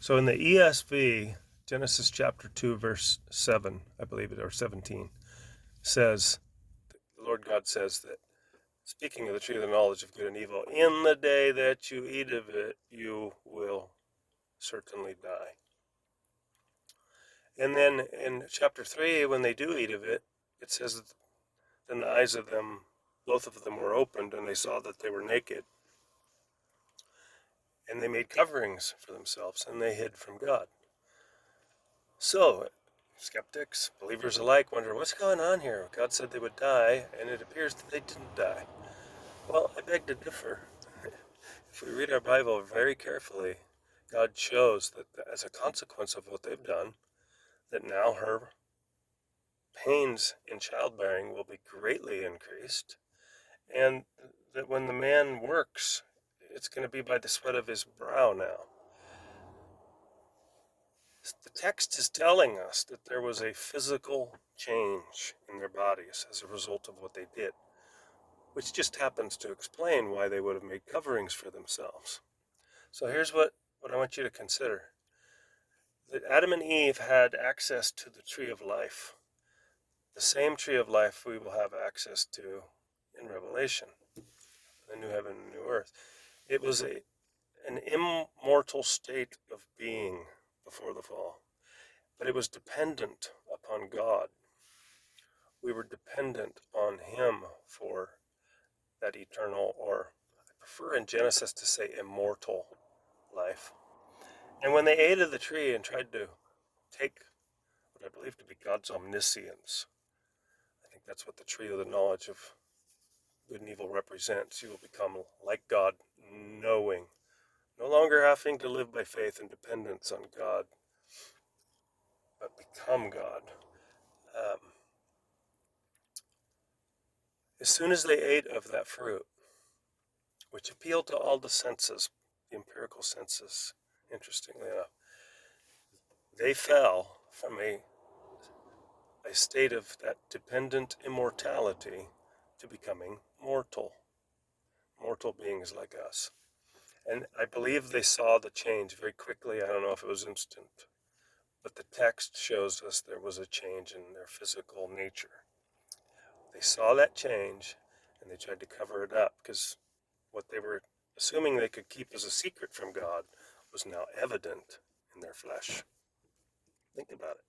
So in the ESV, Genesis chapter 2, verse 7, I believe it, or 17, says, the Lord God says that, speaking of the tree of the knowledge of good and evil, in the day that you eat of it, you will certainly die. And then in chapter 3, when they do eat of it, it says that then the eyes of them, both of them were opened, and they saw that they were naked. And they made coverings for themselves, and they hid from God. So, skeptics, believers alike, wonder what's going on here. God said they would die, and it appears that they didn't die. Well, I beg to differ. If we read our Bible very carefully, God shows that as a consequence of what they've done, that now her pains in childbearing will be greatly increased, and that when the man works, it's going to be by the sweat of his brow now. The text is telling us that there was a physical change in their bodies as a result of what they did, which just happens to explain why they would have made coverings for themselves. So here's what I want you to consider. That Adam and Eve had access to the tree of life, the same tree of life we will have access to in Revelation, the new heaven and new earth. It was an immortal state of being before the fall, but it was dependent upon God. We were dependent on Him for that eternal, or I prefer in Genesis to say immortal life. And when they ate of the tree and tried to take what I believe to be God's omniscience, I think that's what the tree of the knowledge of good and evil represents. You will become like God, knowing, no longer having to live by faith and dependence on God, but become God. Um, as soon as they ate of that fruit, which appealed to all the senses, the empirical senses, interestingly enough, they fell from a state of that dependent immortality to becoming mortal beings like us. And I believe they saw the change very quickly. I don't know if it was instant, but the text shows us there was a change in their physical nature. They saw that change and they tried to cover it up because what they were assuming they could keep as a secret from God was now evident in their flesh. Think about it.